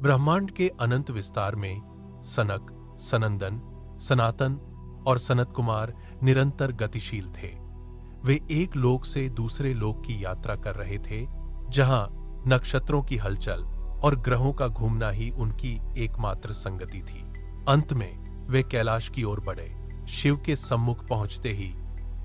ब्रह्मांड के अनंत विस्तार में सनक, सनंदन, सनातन और सनत कुमार निरंतर गतिशील थे। वे एक लोक से दूसरे लोक की यात्रा कर रहे थे, जहां नक्षत्रों की हलचल और ग्रहों का घूमना ही उनकी एकमात्र संगति थी। अंत में वे कैलाश की ओर बढ़े। शिव के सम्मुख पहुंचते ही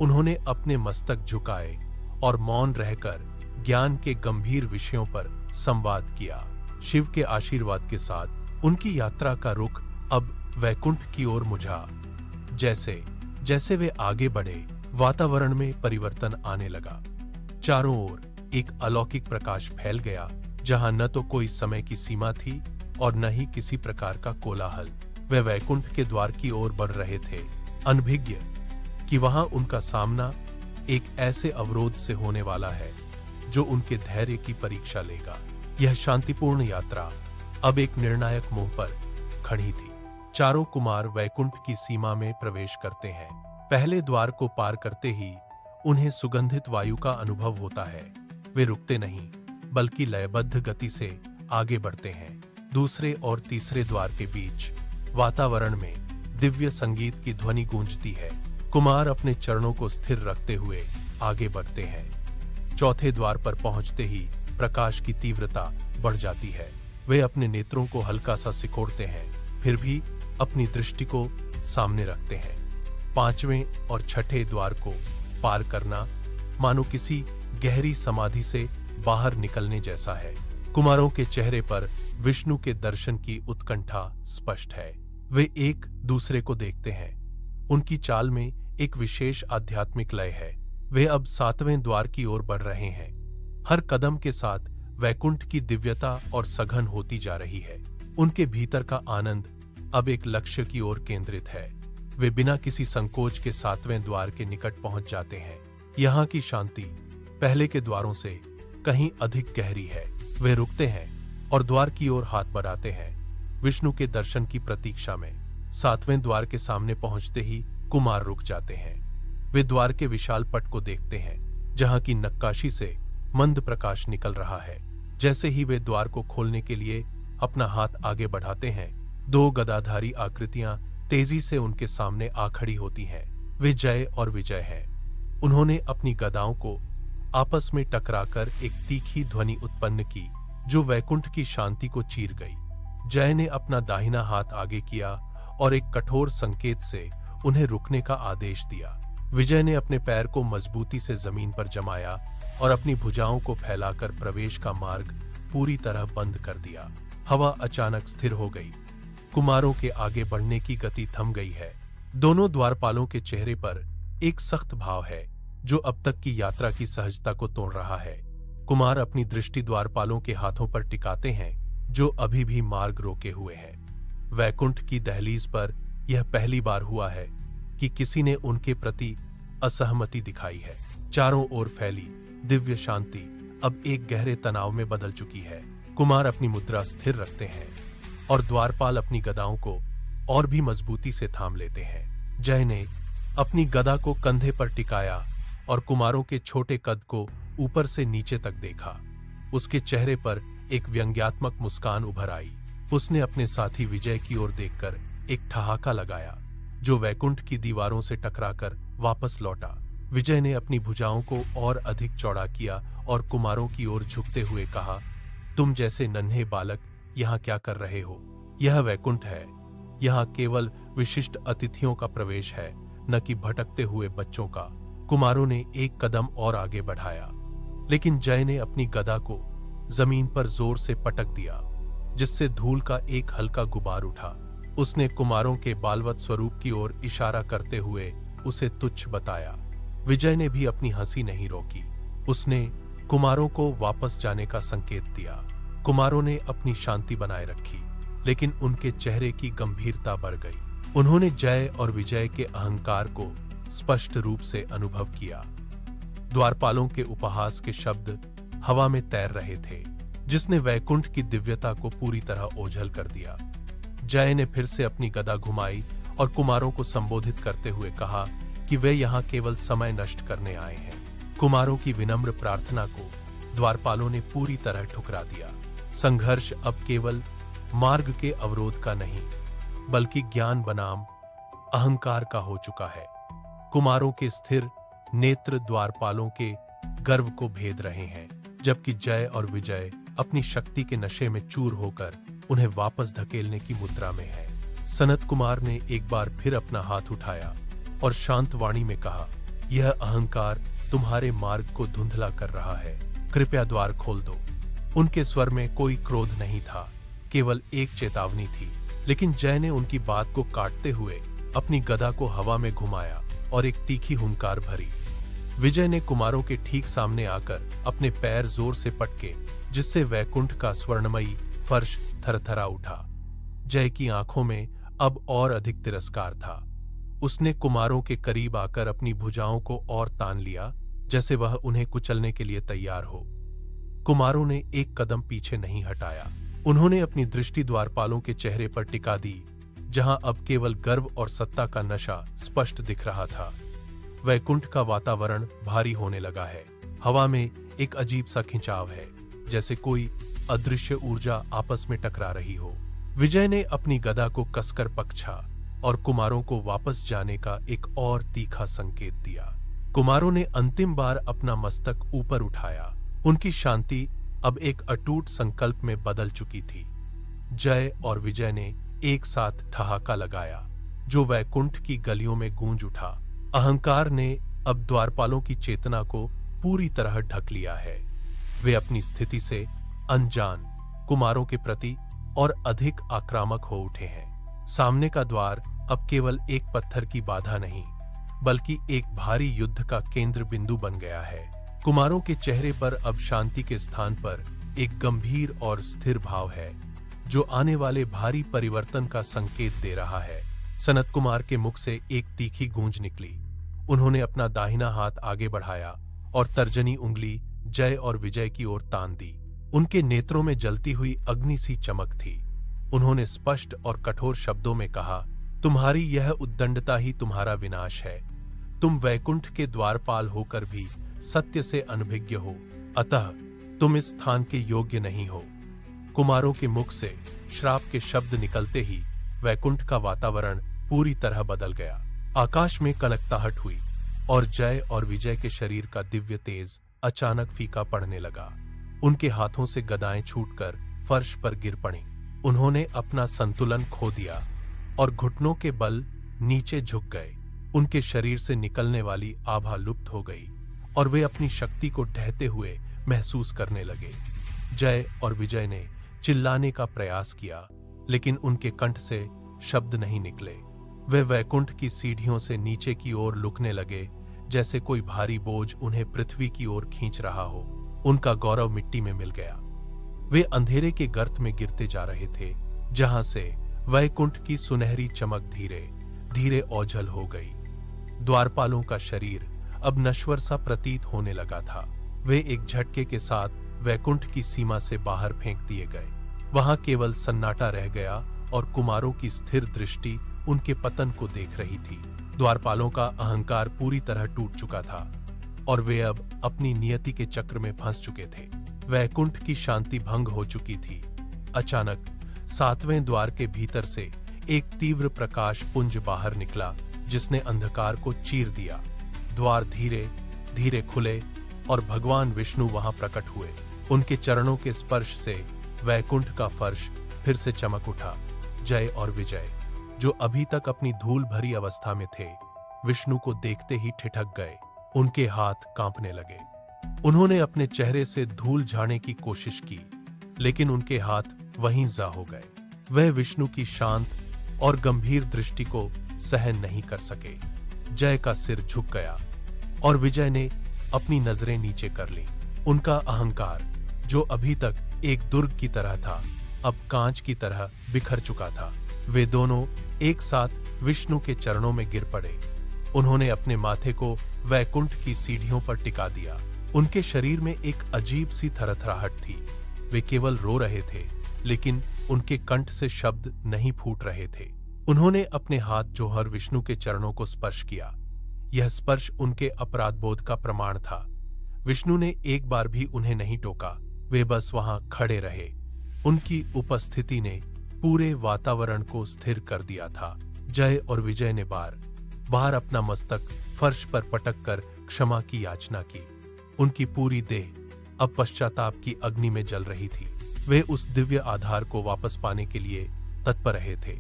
उन्होंने अपने मस्तक झुकाए और मौन रहकर ज्ञान के गंभीर विषयों पर संवाद किया। शिव के आशीर्वाद के साथ उनकी यात्रा का रुख अब वैकुंठ की ओर मुझा। जैसे जैसे वे आगे बढ़े, वातावरण में परिवर्तन आने लगा। चारों ओर एक अलौकिक प्रकाश फैल गया, जहां न तो कोई समय की सीमा थी और न ही किसी प्रकार का कोलाहल। वे वैकुंठ के द्वार की ओर बढ़ रहे थे, अनभिज्ञ कि वहां उनका सामना एक ऐसे अवरोध से होने वाला है जो उनके धैर्य की परीक्षा लेगा। यह शांतिपूर्ण यात्रा अब एक निर्णायक मोड़ पर खड़ी थी। चारों कुमार वैकुंठ की सीमा में प्रवेश करते हैं। पहले द्वार को पार करते ही उन्हें सुगंधित वायु का अनुभव होता है। वे रुकते नहीं, बल्कि लयबद्ध गति से आगे बढ़ते हैं। दूसरे और तीसरे द्वार के बीच वातावरण में दिव्य संगीत की ध्वनि गूंजती है। कुमार अपने चरणों को स्थिर रखते हुए आगे बढ़ते हैं। चौथे द्वार पर पहुंचते ही प्रकाश की तीव्रता बढ़ जाती है। वे अपने नेत्रों को हल्का सा सिकोड़ते हैं, फिर भी अपनी दृष्टि को सामने रखते हैं। पांचवें और छठे द्वार को पार करना मानो किसी गहरी समाधि से बाहर निकलने जैसा है। कुमारों के चेहरे पर विष्णु के दर्शन की उत्कंठा स्पष्ट है। वे एक दूसरे को देखते हैं। उनकी चाल में एक विशेष आध्यात्मिक लय है। वे अब सातवें द्वार की ओर बढ़ रहे हैं। हर कदम के साथ वैकुंठ की दिव्यता और सघन होती जा रही है। उनके भीतर का आनंद अब एक लक्ष्य की ओर केंद्रित है। वे बिना किसी संकोच के सातवें द्वार के निकट पहुंच जाते हैं। यहाँ की शांति पहले के द्वारों से कहीं अधिक गहरी है। वे रुकते हैं और द्वार की ओर हाथ बढ़ाते हैं, विष्णु के दर्शन की प्रतीक्षा में। सातवें द्वार के सामने पहुंचते ही कुमार रुक जाते हैं। वे द्वार के विशाल पट को देखते हैं, जहां की नक्काशी से मंद प्रकाश निकल रहा है। जैसे ही वे द्वार को खोलने के लिए अपना हाथ आगे बढ़ाते हैं, दो गदाधारी आकृतियां तेजी से उनके सामने आ खड़ी होती हैं। वे जय और विजय हैं। उन्होंने अपनी गदाओं को आपस में टकराकर एक तीखी ध्वनि उत्पन्न की, जो वैकुंठ की शांति को चीर गई। जय ने अपना दाहिना हाथ आगे किया और एक कठोर संकेत से उन्हें रुकने का आदेश दिया। विजय ने अपने पैर को मजबूती से जमीन पर जमाया और अपनी भुजाओं को फैलाकर प्रवेश का मार्ग पूरी तरह बंद कर दिया। हवा अचानक स्थिर हो गई। कुमारों के आगे बढ़ने की गति थम गई है। दोनों द्वारपालों के चेहरे पर एक सख्त भाव है, जो अब तक की यात्रा की सहजता को तोड़ रहा है। कुमार अपनी दृष्टि द्वारपालों के हाथों पर टिकाते हैं, जो अभी भी मार्ग रोके हुए हैं। वैकुंठ की दहलीज पर यह पहली बार हुआ है कि किसी ने उनके प्रति असहमति दिखाई है। चारों ओर फैली दिव्य शांति अब एक गहरे तनाव में बदल चुकी है। कुमार अपनी मुद्रा स्थिर रखते हैं और द्वारपाल अपनी गदाओं को और भी मजबूती से थाम लेते हैं। जय ने अपनी गदा को कंधे पर टिकाया और कुमारों के छोटे कद को ऊपर से नीचे तक देखा। उसके चेहरे पर एक व्यंग्यात्मक मुस्कान उभर आई। उसने अपने साथी विजय की ओर देखकर एक ठहाका लगाया, जो वैकुंठ की दीवारों से टकराकर वापस लौटा। विजय ने अपनी भुजाओं को और अधिक चौड़ा किया और कुमारों की ओर झुकते हुए कहा, तुम जैसे नन्हे बालक यहाँ क्या कर रहे हो? यह वैकुंठ है। यहाँ केवल विशिष्ट अतिथियों का प्रवेश है, न कि भटकते हुए बच्चों का। कुमारों ने एक कदम और आगे बढ़ाया, लेकिन जय ने अपनी गदा को जमीन पर जोर से पटक दिया, जिससे धूल का एक हल्का गुबार उठा। उसने कुमारों के बालवत स्वरूप की ओर इशारा करते हुए उसे तुच्छ बताया। विजय ने भी अपनी हंसी नहीं रोकी। उसने कुमारों को वापस जाने का संकेत दिया। कुमारों ने अपनी शांति बनाए रखी, लेकिन उनके चेहरे की गंभीरता बढ़ गई। उन्होंने जय और विजय के अहंकार को स्पष्ट रूप से अनुभव किया। द्वारपालों के उपहास के शब्द हवा में तैर रहे थे, जिसने वैकुंठ की दिव्यता को पूरी तरह ओझल कर दिया। जय ने फिर से अपनी गदा घुमाई और कुमारों को संबोधित करते हुए कहा कि वे यहाँ केवल समय नष्ट करने आए हैं। कुमारों की विनम्र प्रार्थना को द्वारपालों ने पूरी तरह ठुकरा दिया। संघर्ष अब केवल मार्ग के अवरोध का नहीं, बल्कि ज्ञान बनाम अहंकार का हो चुका है। कुमारों के स्थिर नेत्र द्वारपालों के गर्व को भेद रहे हैं, जबकि जय और विजय अपनी शक्ति के नशे में चूर होकर उन्हें वापस धकेलने की मुद्रा में है। सनत कुमार ने एक बार फिर अपना हाथ उठाया और शांत वाणी में कहा, यह अहंकार तुम्हारे मार्ग को धुंधला कर रहा है, कृपया द्वार खोल दो। उनके स्वर में कोई क्रोध नहीं था, केवल एक चेतावनी थी। लेकिन जय ने उनकी बात को काटते हुए अपनी गदा को हवा में घुमाया और एक तीखी हुंकार भरी। विजय ने कुमारों के ठीक सामने आकर अपने पैर जोर से पटके, जिससे वैकुंठ का स्वर्णमयी फर्श थरथरा उठा। जय की आंखों में अब और अधिक तिरस्कार था। उसने कुमारों के करीब आकर अपनी भुजाओं को और तान लिया, जैसे वह उन्हें कुचलने के लिए तैयार हो। कुमारों ने एक कदम पीछे नहीं हटाया। उन्होंने अपनी दृष्टि द्वारपालों के चेहरे पर टिका दी, जहां अब केवल गर्व और सत्ता का नशा स्पष्ट दिख रहा था। वैकुंठ का वातावरण भारी होने लगा है। हवा में एक अजीब सा खिंचाव है, जैसे कोई अदृश्य ऊर्जा आपस में टकरा रही हो। विजय ने अपनी गदा को कसकर पकड़ा और कुमारों को वापस जाने का एक और तीखा संकेत दिया। कुमारों ने अंतिम बार अपना मस्तक ऊपर उठाया। उनकी शांति अब एक अटूट संकल्प में बदल चुकी थी। जय और विजय ने एक साथ ठहाका लगाया, जो वैकुंठ की गलियों में गूंज उठा। अहंकार ने अब द्वारपालों की चेतना को पूरी तरह ढक लिया है। वे अपनी स्थिति से अनजान कुमारों के प्रति और अधिक आक्रामक हो उठे हैं। सामने का द्वार अब केवल एक पत्थर की बाधा नहीं, बल्कि एक भारी युद्ध का केंद्र बिंदु बन गया है। कुमारों के चेहरे पर अब शांति के स्थान पर एक गंभीर और स्थिर भाव है, जो आने वाले भारी परिवर्तन का संकेत दे रहा है। सनत कुमार के मुख से एक तीखी गूंज निकली। उन्होंने अपना दाहिना हाथ आगे बढ़ाया और तर्जनी उंगली जय और विजय की ओर तान दी। उनके नेत्रों में जलती हुई अग्नि सी चमक थी। उन्होंने स्पष्ट और कठोर शब्दों में कहा, तुम्हारी यह उद्दंडता ही तुम्हारा विनाश है। तुम वैकुंठ के द्वारपाल होकर भी सत्य से अनभिज्ञ हो, अतः तुम इस स्थान के योग्य नहीं हो। कुमारों के मुख से श्राप के शब्द निकलते ही वैकुंठ का वातावरण पूरी तरह बदल गया। आकाश में कनकताहट हुई और जय और विजय के शरीर का दिव्य तेज अचानक फीका पड़ने लगा। उनके हाथों से गदाएं छूटकर फर्श पर गिर पड़ी। उन्होंने अपना संतुलन खो दिया और घुटनों के बल नीचे झुक गए। उनके शरीर से निकलने वाली आभा लुप्त हो गई और वे अपनी शक्ति को ढहते हुए महसूस करने लगे। जय और विजय ने चिल्लाने का प्रयास किया, लेकिन उनके कंठ से शब्द नहीं निकले। वे वैकुंठ की सीढ़ियों से नीचे की ओर लुकने लगे, जैसे कोई भारी बोझ उन्हें पृथ्वी की ओर खींच रहा हो। उनका गौरव मिट्टी में मिल गया। वे अंधेरे के गर्त में गिरते जा रहे थे, जहां से वैकुंठ की सुनहरी चमक धीरे धीरे ओझल हो गई। द्वारपालों का शरीर अब नश्वर सा प्रतीत होने लगा था। वे एक झटके के साथ वैकुंठ की सीमा से बाहर फेंक दिए गए। वहां केवल सन्नाटा रह गया और कुमारों की स्थिर दृष्टि उनके पतन को देख रही थी। द्वारपालों का अहंकार पूरी तरह टूट चुका था और वे अब अपनी नियति के चक्र में फंस चुके थे। वैकुंठ की शांति भंग हो चुकी थी। अचानक सातवें द्वार के भीतर से एक तीव्र प्रकाश पुंज बाहर निकला, जिसने अंधकार को चीर दिया। द्वार धीरे धीरे खुले और भगवान विष्णु वहां प्रकट हुए। उनके चरणों के स्पर्श से वैकुंठ का फर्श फिर से चमक उठा। जय और विजय, जो अभी तक अपनी धूल भरी अवस्था में थे, विष्णु को देखते ही ठिठक गए। उनके हाथ कांपने लगे। उन्होंने अपने चेहरे से धूल झाड़ने की कोशिश की, लेकिन उनके हाथ वहीं जा हो गए। वह विष्णु की शांत और गंभीर दृष्टि को सहन नहीं कर सके। जय का सिर झुक गया और विजय ने अपनी नजरें नीचे कर ली। उनका अहंकार, जो अभी तक एक दुर्ग की तरह था, अब कांच की तरह बिखर चुका था। वे दोनों एक साथ विष्णु के चरणों में गिर पड़े। उन्होंने अपने माथे को वैकुंठ की सीढ़ियों पर टिका दिया। उनके शरीर में एक अजीब सी थरथराहट थी। वे केवल रो रहे थे, लेकिन उनके कंठ से शब्द नहीं फूट रहे थे। उन्होंने अपने हाथ जोहर विष्णु के चरणों को स्पर्श किया। यह स्पर्श उनके अपराधबोध का प्रमाण था। विष्णु ने एक बार भी उन्हें नहीं टोका। वे बस वहां खड़े रहे। उनकी उपस्थिति ने पूरे वातावरण को स्थिर कर दिया था। जय और विजय ने बार बार अपना मस्तक फर्श पर पटक कर क्षमा की याचना की। उनकी पूरी देह अब पश्चाताप की अग्नि में जल रही थी। वे उस दिव्य आधार को वापस पाने के लिए तत्पर रहे थे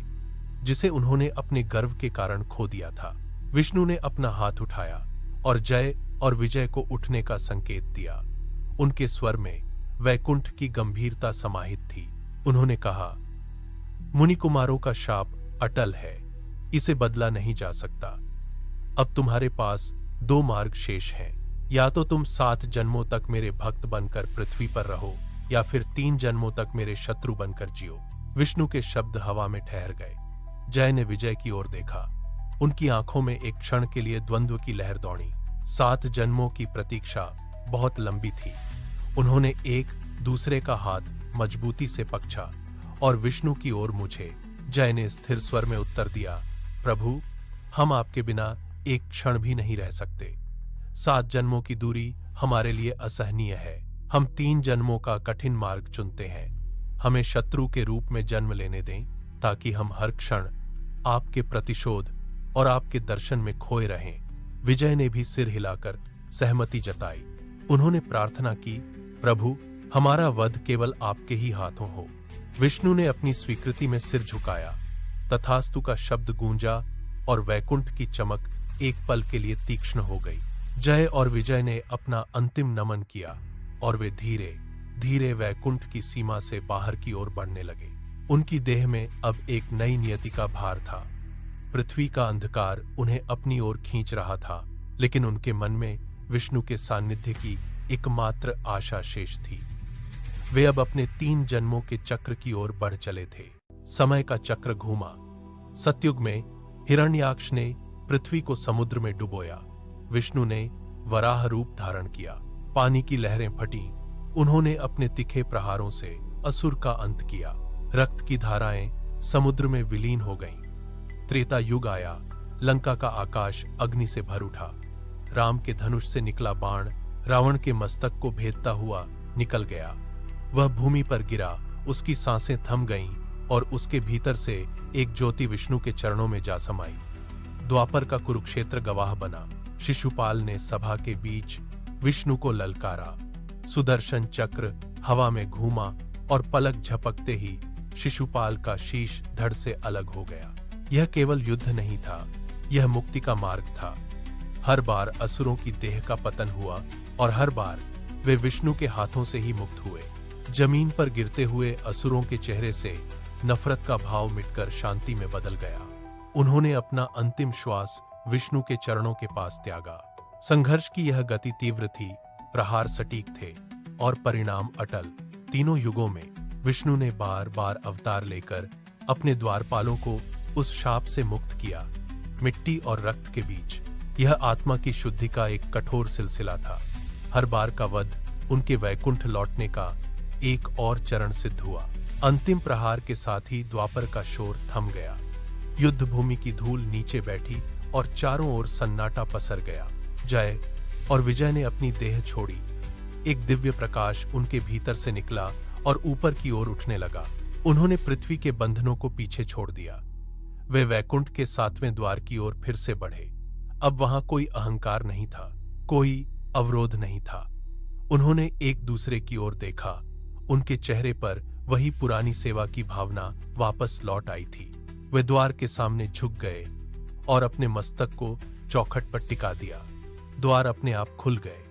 जिसे उन्होंने अपने गर्व के कारण खो दिया था। विष्णु ने अपना हाथ उठाया और जय और विजय को उठने का संकेत दिया। उनके स्वर में वैकुंठ की गंभीरता समाहित थी। उन्होंने कहा, मुनि कुमारों का शाप अटल है, इसे बदला नहीं जा सकता। अब तुम्हारे पास 2 मार्ग शेष हैं। या तो तुम 7 जन्मों तक मेरे भक्त बनकर पृथ्वी पर रहो या फिर 3 जन्मों तक मेरे शत्रु बनकर जियो। विष्णु के शब्द हवा में ठहर गए। जय ने विजय की ओर देखा। उनकी आंखों में एक क्षण के लिए द्वंद्व की लहर दौड़ी। 7 जन्मों की प्रतीक्षा बहुत लंबी थी। उन्होंने एक दूसरे का हाथ मजबूती से पकड़ा और विष्णु की ओर मुझे। जय ने स्थिर स्वर में उत्तर दिया, प्रभु, हम आपके बिना एक क्षण भी नहीं रह सकते। 7 जन्मों की दूरी हमारे लिए असहनीय है। हम 3 जन्मों का कठिन मार्ग चुनते हैं। हमें शत्रु के रूप में जन्म लेने दें ताकि हम हर क्षण आपके प्रतिशोध और आपके दर्शन में खोए रहें। विजय ने भी सिर हिलाकर सहमति जताई। उन्होंने प्रार्थना की, प्रभु, हमारा वध केवल आपके ही हाथों हो। विष्णु ने अपनी स्वीकृति में सिर झुकाया। तथास्तु का शब्द गूंजा और वैकुंठ की चमक एक पल के लिए तीक्ष्ण हो गई। जय और विजय ने अपना अंतिम नमन किया और वे धीरे धीरे वैकुंठ की सीमा से बाहर की ओर बढ़ने लगे। उनकी देह में अब एक नई नियति का भार था। पृथ्वी का अंधकार उन्हें अपनी ओर खींच रहा था, लेकिन उनके मन में विष्णु के सान्निध्य की एकमात्र आशा शेष थी। वे अब अपने 3 जन्मों के चक्र की ओर बढ़ चले थे। समय का चक्र घूमा। सतयुग में हिरण्याक्ष ने पृथ्वी को समुद्र में डुबोया। विष्णु ने वराह रूप धारण किया। पानी की लहरें फटी। उन्होंने अपने तीखे प्रहारों से असुर का अंत किया। रक्त की धाराएं समुद्र में विलीन हो गईं। त्रेता युग आया। लंका का आकाश अग्नि से भर उठा। राम के धनुष से निकला बाण रावण के मस्तक को भेदता हुआ निकल गया। वह भूमि पर गिरा। उसकी सांसें थम गईं और उसके भीतर से एक ज्योति विष्णु के चरणों में जा समाई। द्वापर का कुरुक्षेत्र गवाह बना। शिशुपाल ने सभा के बीच विष्णु को ललकारा। सुदर्शन चक्र हवा में घूमा और पलक झपकते ही शिशुपाल का शीश धड़ से अलग हो गया। यह केवल युद्ध नहीं था, यह मुक्ति का मार्ग था। हर बार असुरों की देह का पतन हुआ और हर बार वे विष्णु के हाथों से ही मुक्त हुए। जमीन पर गिरते हुए असुरों के चेहरे से नफरत का भाव मिटकर शांति में बदल गया। उन्होंने अपना अंतिम श्वास विष्णु के चरणों के पास त्यागा। संघर्ष की यह गति तीव्र थी, प्रहार सटीक थे और परिणाम अटल। तीनों युगों में विष्णु ने बार बार अवतार लेकर अपने द्वारपालों को उस शाप से मुक्त किया। मिट्टी और रक्त के बीच यह आत्मा की शुद्धि का एक कठोर सिलसिला था। हर बार का वध उनके वैकुंठ लौटने का एक और चरण सिद्ध हुआ। अंतिम प्रहार के साथ ही द्वापर का शोर थम गया। युद्ध भूमि की धूल नीचे बैठी और चारों ओर सन्नाटा पसर गया। जय और विजय ने अपनी देह छोड़ी। एक दिव्य प्रकाश उनके भीतर से निकला और ऊपर की ओर उठने लगा। उन्होंने पृथ्वी के बंधनों को पीछे छोड़ दिया। वे वैकुंठ के 7वें द्वार की ओर फिर से बढ़े। अब वहां कोई अहंकार नहीं था, कोई अवरोध नहीं था। उन्होंने एक दूसरे की ओर देखा। उनके चेहरे पर वही पुरानी सेवा की भावना वापस लौट आई थी। वे द्वार के सामने झुक गए और अपने मस्तक को चौखट पर टिका दिया। द्वार अपने आप खुल गए।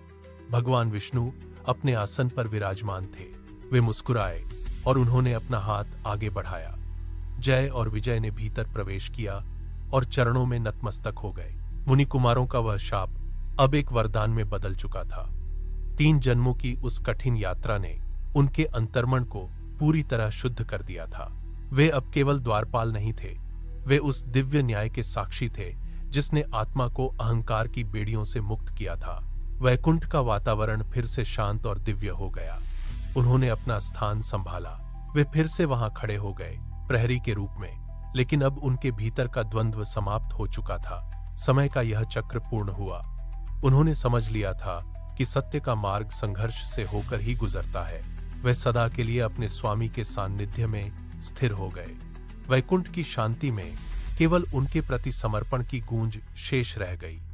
भगवान विष्णु अपने आसन पर विराजमान थे। वे मुस्कुराए और उन्होंने अपना हाथ आगे बढ़ाया। जय और विजय ने भीतर प्रवेश किया और चरणों में नतमस्तक हो गए। मुनि कुमारों का वह शाप अब एक वरदान में बदल चुका था। 3 जन्मों की उस कठिन यात्रा ने उनके अंतर्मन को पूरी तरह शुद्ध कर दिया था। वे अब केवल द्वारपाल नहीं थे, वे उस दिव्य न्याय के साक्षी थे जिसने आत्मा को अहंकार की बेड़ियों से मुक्त किया था। वैकुंठ का वातावरण फिर से शांत और दिव्य हो गया। उन्होंने अपना स्थान संभाला। वे फिर से वहां खड़े हो गए, प्रहरी के रूप में, लेकिन अब उनके भीतर का द्वंद्व समाप्त हो चुका था। समय का यह चक्र पूर्ण हुआ। उन्होंने समझ लिया था कि सत्य का मार्ग संघर्ष से होकर ही गुजरता है। वे सदा के लिए अपने स्वामी के सान्निध्य में स्थिर हो गए। वैकुंठ की शांति में केवल उनके प्रति समर्पण की गूंज शेष रह गई।